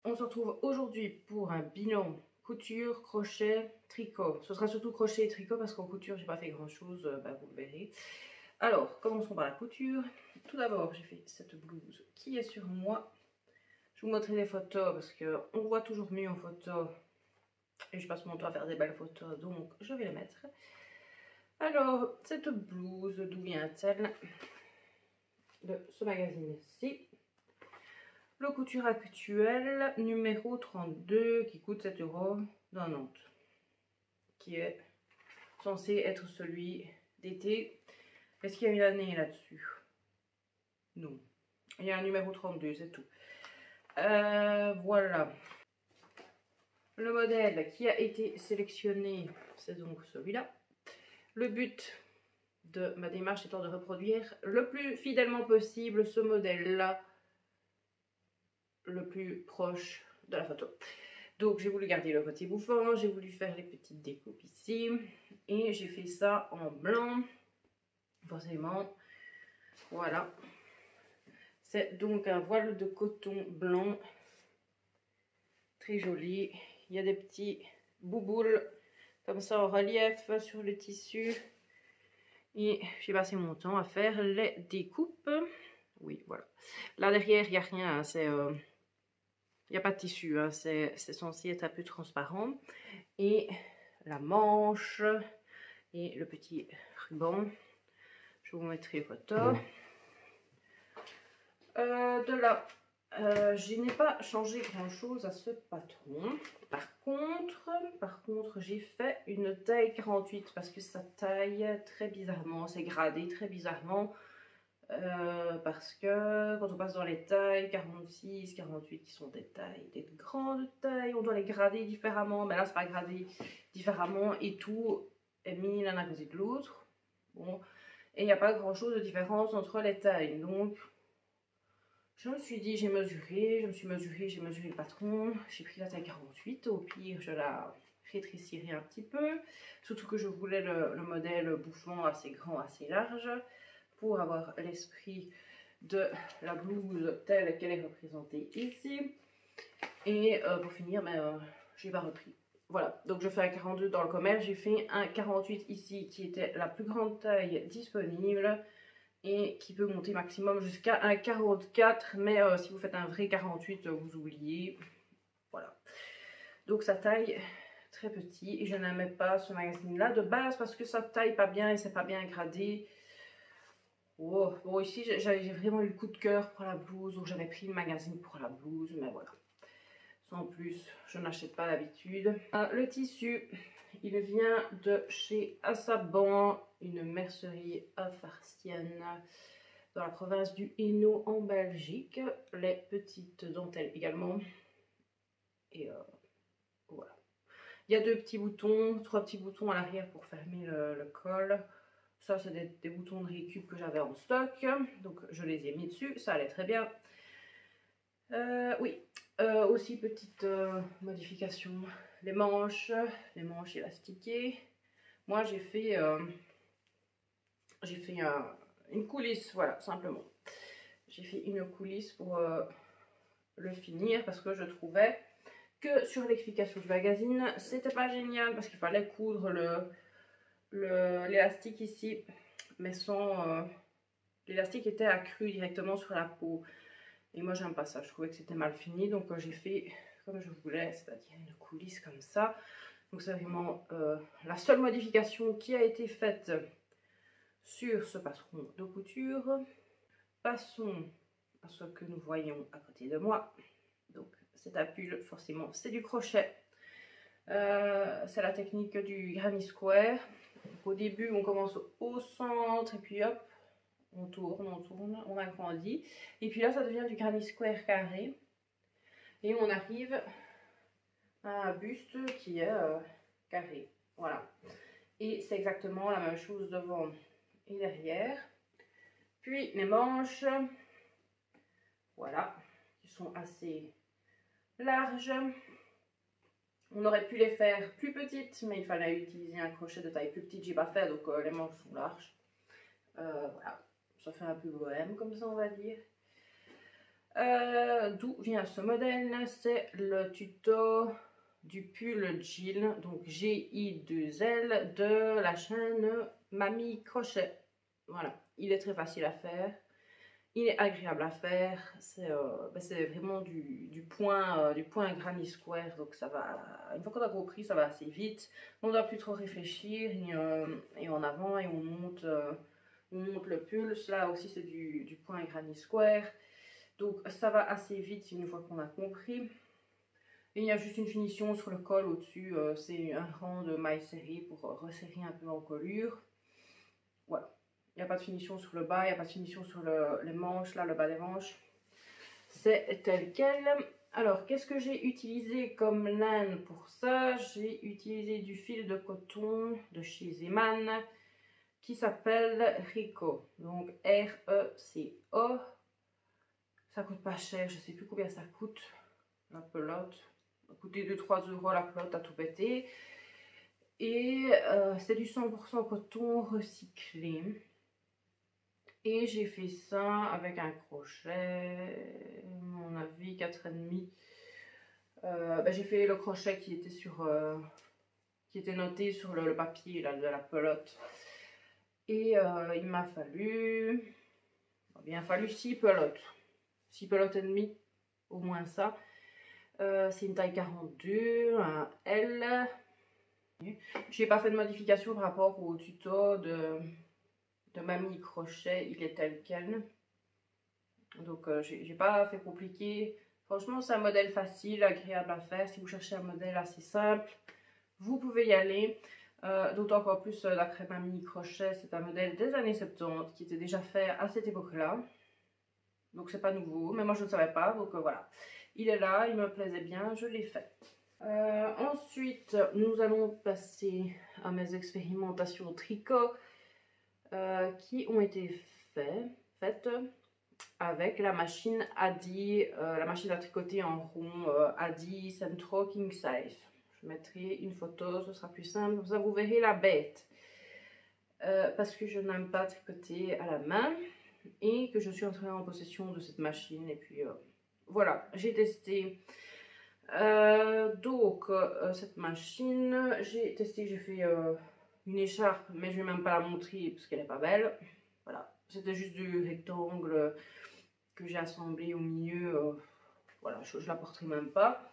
on se retrouve aujourd'hui pour un bilan couture, crochet, tricot. Ce sera surtout crochet et tricot parce qu'en couture, j'ai pas fait grand chose, vous le verrez. Alors, commençons par la couture. Tout d'abord, j'ai fait cette blouse qui est sur moi. Je vous montrerai les photos parce qu'on voit toujours mieux en photo. Et je passe mon temps à faire des belles photos, donc je vais les mettre. Alors, cette blouse, d'où vient-elle? De ce magazine-ci. Le couture actuel, numéro 32, qui coûte 7,90 €, qui est censé être celui d'été. Est-ce qu'il y a une année là-dessus? Non. Il y a un numéro 32, c'est tout. Voilà. Le modèle qui a été sélectionné, c'est donc celui-là. Le but de ma démarche étant de reproduire le plus fidèlement possible ce modèle-là, le plus proche de la photo. Donc j'ai voulu garder le côté bouffant, j'ai voulu faire les petites découpes ici, et j'ai fait ça en blanc, forcément. Voilà. C'est donc un voile de coton blanc, très joli. Il y a des petits bouboules comme ça en relief sur le tissu. Et j'ai passé mon temps à faire les découpes. Oui, voilà. Là derrière, il n'y a rien, il n'y a pas de tissu, hein. C'est censé être un peu transparent. Et la manche et le petit ruban. Je vous mettrai les photos. De là, je n'ai pas changé grand chose à ce patron. Par contre, j'ai fait une taille 48 parce que ça taille très bizarrement, c'est gradé très bizarrement. Parce que quand on passe dans les tailles 46, 48 qui sont des tailles, des grandes tailles, on doit les grader différemment, mais là c'est pas gradé différemment et tout est mis l'un à côté de l'autre. Bon, et il n'y a pas grand chose de différence entre les tailles, donc je me suis dit, j'ai mesuré le patron, j'ai pris la taille 48, au pire je la rétrécirai un petit peu, surtout que je voulais le modèle bouffant assez grand, assez large, pour avoir l'esprit de la blouse telle qu'elle est représentée ici. Et pour finir, je n'ai pas repris. Voilà, donc je fais un 42 dans le commerce, j'ai fait un 48 ici qui était la plus grande taille disponible et qui peut monter maximum jusqu'à un 44, mais si vous faites un vrai 48, vous oubliez. Voilà, donc ça taille très petit et je n'aimais pas ce magazine là de base parce que ça taille pas bien et c'est pas bien gradé. Oh, bon, ici j'ai vraiment eu le coup de cœur pour la blouse, donc j'avais pris le magazine pour la blouse, mais voilà. Sans plus, je n'achète pas d'habitude. Le tissu, il vient de chez Assaban, une mercerie farcienne dans la province du Hainaut en Belgique. Les petites dentelles également. Et voilà. Il y a trois petits boutons à l'arrière pour fermer le col. Ça, c'est des boutons de récup que j'avais en stock. Donc, je les ai mis dessus. Ça allait très bien. Oui. Aussi, petite modification. Les manches élastiquées. Moi, j'ai fait une coulisse. Voilà, simplement. J'ai fait une coulisse pour le finir parce que je trouvais que sur l'explication du magazine, c'était pas génial parce qu'il fallait coudre l'élastique ici, mais sans l'élastique était accru directement sur la peau et moi j'aime pas ça, je trouvais que c'était mal fini, donc j'ai fait comme je voulais, c'est-à-dire une coulisse comme ça. Donc c'est vraiment la seule modification qui a été faite sur ce patron de couture. Passons à ce que nous voyons à côté de moi. Donc c'est un pull, forcément c'est du crochet. C'est la technique du granny square. Donc, au début on commence au centre et puis hop on tourne, on agrandit et puis là ça devient du granny square carré et on arrive à un buste qui est carré. Voilà, et c'est exactement la même chose devant et derrière. Puis les manches, voilà, qui sont assez larges. On aurait pu les faire plus petites, mais il fallait utiliser un crochet de taille plus petite. J'ai pas fait, donc les manches sont larges. Voilà, ça fait un peu bohème comme ça, on va dire. D'où vient ce modèle? C'est le tuto du pull jean, donc G-I-2-L, de la chaîne Mamie Crochet. Voilà, il est très facile à faire, il est agréable à faire, c'est vraiment du point granny square, donc ça va, une fois qu'on a compris, ça va assez vite, on ne doit plus trop réfléchir, et en avant, et on monte le pull. Là aussi c'est du point granny square, donc ça va assez vite une fois qu'on a compris. Et il y a juste une finition sur le col au-dessus, c'est un rang de maille serrée pour resserrer un peu en colure. Voilà, il n'y a pas de finition sur le bas, il n'y a pas de finition sur les manches, là le bas des manches. C'est tel quel. Alors, qu'est-ce que j'ai utilisé comme laine pour ça? J'ai utilisé du fil de coton de chez Zeman qui s'appelle Rico, donc R-E-C-O. Ça coûte pas cher, je sais plus combien ça coûte la pelote. Ça a coûté 2-3 € la pelote à tout péter. Et c'est du 100% coton recyclé. Et j'ai fait ça avec un crochet, à mon avis 4,5. J'ai fait le crochet qui était qui était noté sur le papier là, de la pelote. Et il m'a fallu, bien fallu 6 pelotes. 6 pelotes et demie, au moins ça. C'est une taille 42, un L. J'ai pas fait de modification par rapport au tuto de Mamie Crochet, il est tel quel. Donc j'ai pas fait compliqué. Franchement, c'est un modèle facile, agréable à faire. Si vous cherchez un modèle assez simple, vous pouvez y aller. D'autant qu'en plus, d'après Mamie Crochet, c'est un modèle des années 70 qui était déjà fait à cette époque-là. Donc c'est pas nouveau, mais moi je ne savais pas. Donc voilà, il est là, il me plaisait bien, je l'ai fait. Ensuite, nous allons passer à mes expérimentations tricot qui ont été faites avec la machine Addi, la machine à tricoter en rond Addi Centro King Size. Je mettrai une photo, ce sera plus simple, comme ça vous verrez la bête. Parce que je n'aime pas tricoter à la main et que je suis entrée en possession de cette machine. Et puis voilà, j'ai testé. Cette machine, j'ai testé, j'ai fait une écharpe, mais je vais même pas la montrer parce qu'elle est pas belle. Voilà, c'était juste du rectangle que j'ai assemblé au milieu. Voilà, je la porterai même pas.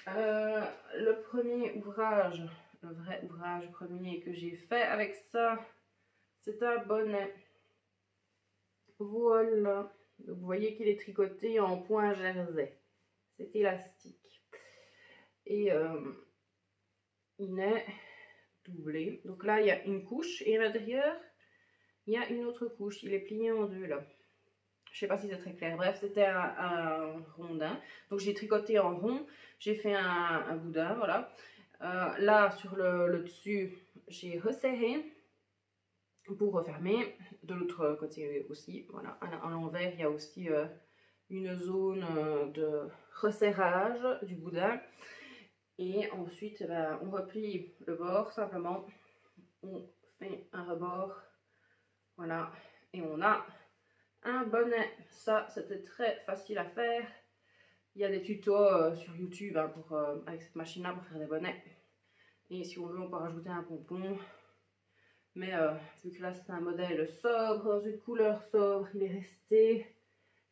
Le premier ouvrage, le vrai ouvrage premier que j'ai fait avec ça, c'est un bonnet. Voilà, donc vous voyez qu'il est tricoté en point jersey. C'est élastique. Et il est doublé. Donc là, il y a une couche et à l'intérieur, il y a une autre couche. Il est plié en deux là. Je sais pas si c'est très clair. Bref, c'était un rondin. Donc j'ai tricoté en rond. J'ai fait un boudin, voilà. Là, sur le dessus, j'ai resserré pour refermer. De l'autre côté aussi, voilà. À l'envers, il y a aussi une zone de resserrage du boudin. Et ensuite, on replie le bord simplement. On fait un rebord. Voilà. Et on a un bonnet. Ça, c'était très facile à faire. Il y a des tutos sur YouTube hein, avec cette machine-là pour faire des bonnets. Et si on veut, on peut rajouter un pompon. Mais vu que là, c'est un modèle sobre, dans une couleur sobre, il est resté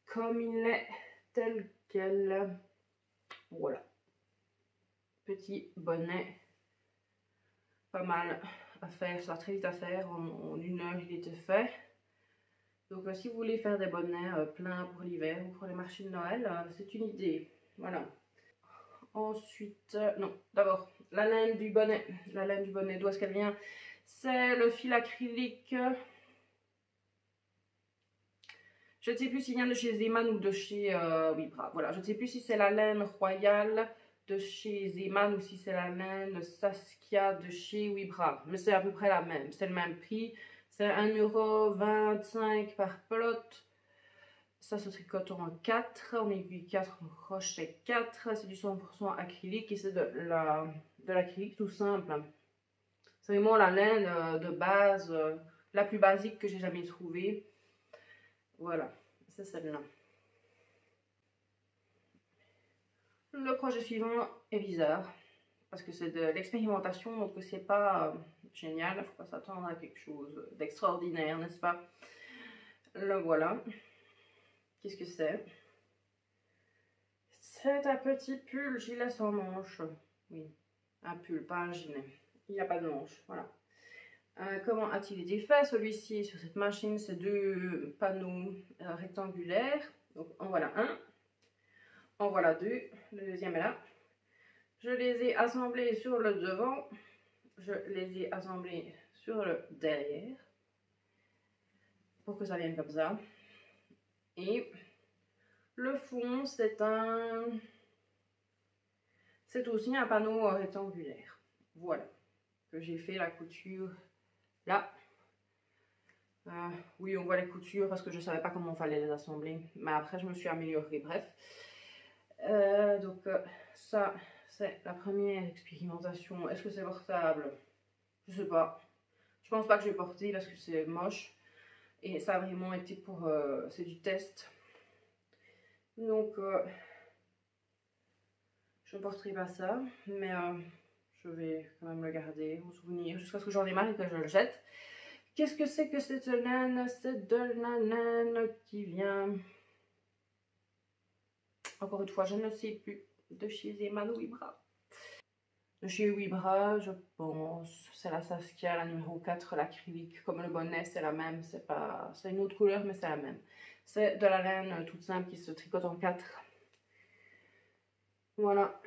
comme il est, tel quel. Voilà. Petit bonnet. Pas mal à faire, ça va très vite à faire. En 1 heure, il était fait. Donc si vous voulez faire des bonnets pleins pour l'hiver ou pour les marchés de Noël, c'est une idée. Voilà. Ensuite, non, d'abord, la laine du bonnet. La laine du bonnet, d'où est-ce qu'elle vient? C'est le fil acrylique. Je ne sais plus s'il vient de chez Zeman ou de chez Wibra. Voilà, je ne sais plus si c'est la laine royale de chez Zeman ou si c'est la laine Saskia de chez Wibra. Mais c'est à peu près la même, c'est le même prix. C'est 1,25 € par pelote. Ça se tricote en 4, en aiguille 4, en crochet 4. C'est du 100% acrylique et c'est de l'acrylique tout simple. C'est vraiment la laine de base, la plus basique que j'ai jamais trouvée. Voilà, c'est celle-là. Le projet suivant est bizarre, parce que c'est de l'expérimentation, donc c'est pas génial, il ne faut pas s'attendre à quelque chose d'extraordinaire, n'est-ce pas? Le voilà. Qu'est-ce que c'est? C'est un petit pull gilet sans manche. Oui, un pull, pas un gilet. Il n'y a pas de manche, voilà. Comment a-t-il été fait? Celui-ci, sur cette machine, c'est deux panneaux rectangulaires. Donc en voilà un, en voilà deux, le deuxième est là. Je les ai assemblés sur le devant, je les ai assemblés sur le derrière, pour que ça vienne comme ça. Et le fond, c'est aussi un panneau rectangulaire. Voilà, que j'ai fait la couture là. Oui, on voit les coutures parce que je ne savais pas comment il fallait les assembler. Mais après, je me suis améliorée, bref. Ça, c'est la première expérimentation. Est-ce que c'est portable? Je sais pas. Je pense pas que je vais porter parce que c'est moche. Et ça a vraiment été pour... c'est du test. Donc, je ne porterai pas ça. Mais je vais quand même le garder en souvenir jusqu'à ce que j'en ai marre et que je le jette. Qu'est-ce que c'est que cette laine? C'est de la laine qui vient... Encore une fois, je ne sais plus. De chez Emmanuel Wibra. De chez Wibra, je pense. C'est la Saskia, la numéro 4, l'acrylique. Comme le bonnet, c'est la même. C'est une autre couleur, mais c'est la même. C'est de la laine toute simple qui se tricote en 4. Voilà.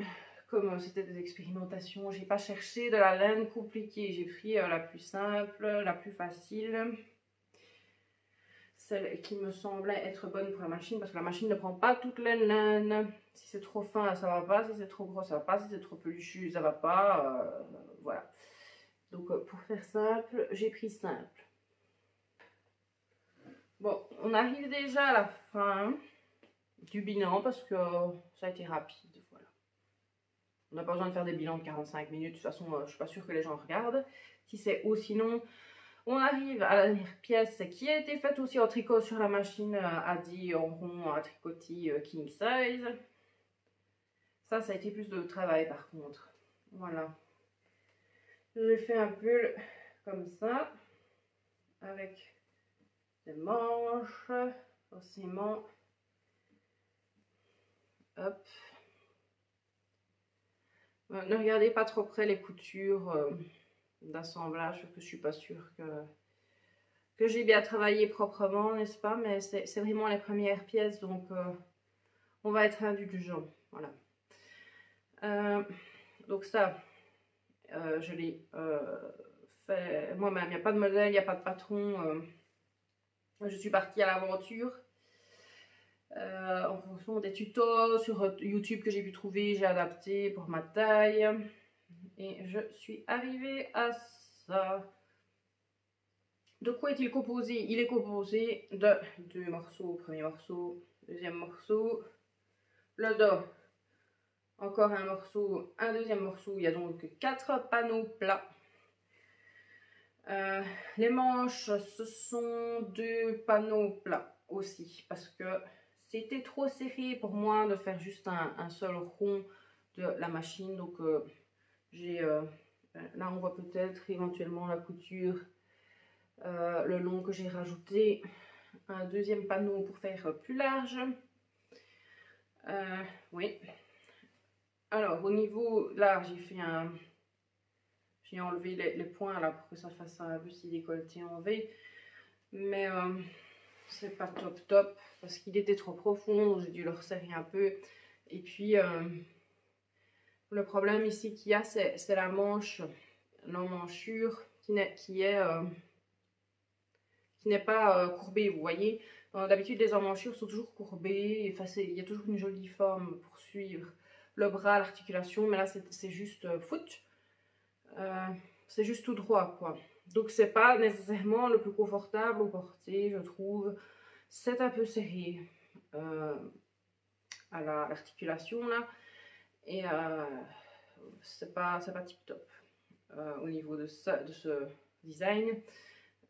Comme c'était des expérimentations, j'ai pas cherché de la laine compliquée. J'ai pris la plus simple, la plus facile. Celle qui me semblait être bonne pour la machine, parce que la machine ne prend pas toutes les laines. Si c'est trop fin, ça va pas. Si c'est trop gros, ça va pas. Si c'est trop peluchu, ça va pas. Voilà. Donc pour faire simple, j'ai pris simple. Bon, on arrive déjà à la fin du bilan parce que ça a été rapide. Voilà. On n'a pas besoin de faire des bilans de 45 minutes. De toute façon, je suis pas sûre que les gens regardent. Si c'est haut, sinon... On arrive à la dernière pièce qui a été faite aussi en tricot sur la machine Adi en rond à tricotis king size. Ça a été plus de travail par contre. Voilà. J'ai fait un pull comme ça, avec des manches, forcément. Hop. Ne regardez pas trop près les coutures d'assemblage, parce que je suis pas sûre que j'ai bien travaillé proprement, n'est-ce pas? Mais c'est vraiment les premières pièces, donc on va être indulgent. Voilà. Donc ça, je l'ai fait moi-même. Il n'y a pas de modèle, il n'y a pas de patron. Je suis partie à l'aventure. En fonction des tutos sur YouTube que j'ai pu trouver, j'ai adapté pour ma taille. Et je suis arrivée à ça. De quoi est-il composé? Il est composé de deux morceaux. Premier morceau, deuxième morceau. Le dos. Encore un morceau, un deuxième morceau. Il y a donc 4 panneaux plats. Les manches, ce sont 2 panneaux plats aussi. Parce que c'était trop serré pour moi de faire juste un seul rond de la machine. Donc là on voit peut-être éventuellement la couture, le long que j'ai rajouté. Un deuxième panneau pour faire plus large. Oui. Alors, au niveau, là, j'ai enlevé les points là pour que ça fasse un petit décolleté en V. Mais c'est pas top parce qu'il était trop profond, j'ai dû le resserrer un peu. Et puis, le problème ici qu'il y a, c'est la manche, l'emmanchure qui n'est pas courbée, vous voyez. D'habitude, les emmanchures sont toujours courbées, enfin, il y a toujours une jolie forme pour suivre le bras, l'articulation, mais là c'est juste foot. C'est juste tout droit, quoi. Donc c'est pas nécessairement le plus confortable au porter, je trouve. C'est un peu serré à l'articulation là, et c'est pas tip top au niveau de ce design.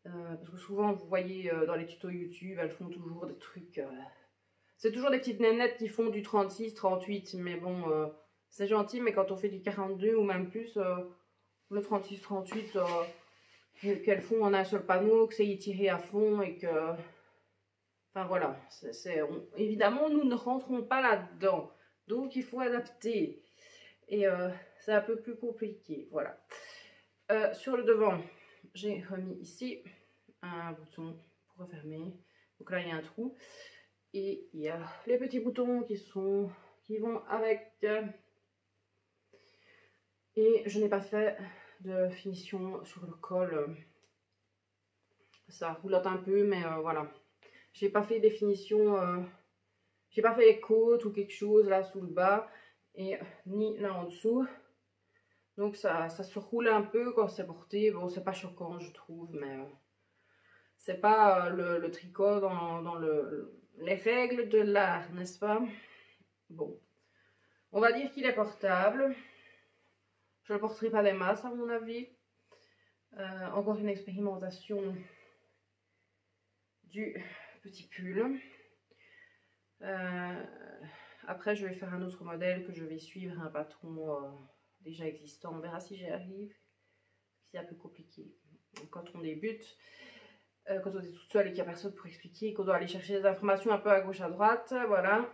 Parce que souvent vous voyez dans les tutos YouTube, elles font toujours des trucs C'est toujours des petites nénettes qui font du 36, 38, mais bon, c'est gentil, mais quand on fait du 42 ou même plus, le 36, 38, qu'elles font en un seul panneau, que c'est étiré à fond et que... Enfin voilà, évidemment, nous ne rentrons pas là-dedans, donc il faut adapter. Et c'est un peu plus compliqué, voilà. Sur le devant, j'ai remis ici un bouton pour refermer. Donc là, il y a un trou. Et il y a les petits boutons qui vont avec. Et je n'ai pas fait de finition sur le col. Ça roulotte un peu, mais voilà. J'ai pas fait des finitions. J'ai pas fait les côtes ou quelque chose là sous le bas. Et ni là en dessous. Donc ça se roule un peu quand c'est porté. Bon, c'est pas choquant, je trouve, mais c'est pas le tricot dans les règles de l'art, n'est-ce pas? Bon, on va dire qu'il est portable. Je ne le porterai pas des masses, à mon avis. Encore une expérimentation du petit pull. Après, je vais faire un autre modèle que je vais suivre, un patron déjà existant. On verra si j'y arrive. C'est un peu compliqué. Quand on débute, quand on est toute seule et qu'il n'y a personne pour expliquer, qu'on doit aller chercher des informations un peu à gauche à droite, voilà.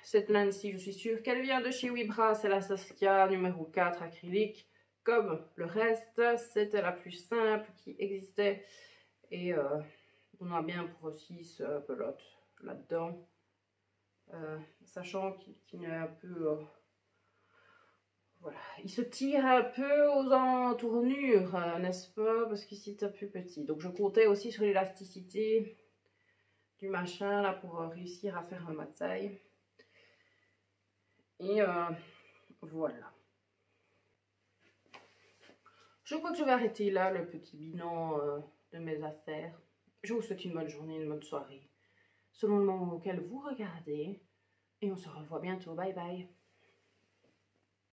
Cette laine-ci, je suis sûre qu'elle vient de chez Wibra, c'est la Saskia numéro 4 acrylique. Comme le reste, c'était la plus simple qui existait. Et on a bien pour 6 pelotes là-dedans. Sachant qu'il est un peu... voilà, il se tire un peu aux entournures, n'est-ce pas? Parce qu'ici c'est un peu petit. Donc je comptais aussi sur l'élasticité du machin là pour réussir à faire ma taille. Et voilà. Je crois que je vais arrêter là le petit bilan de mes affaires. Je vous souhaite une bonne journée, une bonne soirée, selon le moment auquel vous regardez. Et on se revoit bientôt. Bye bye.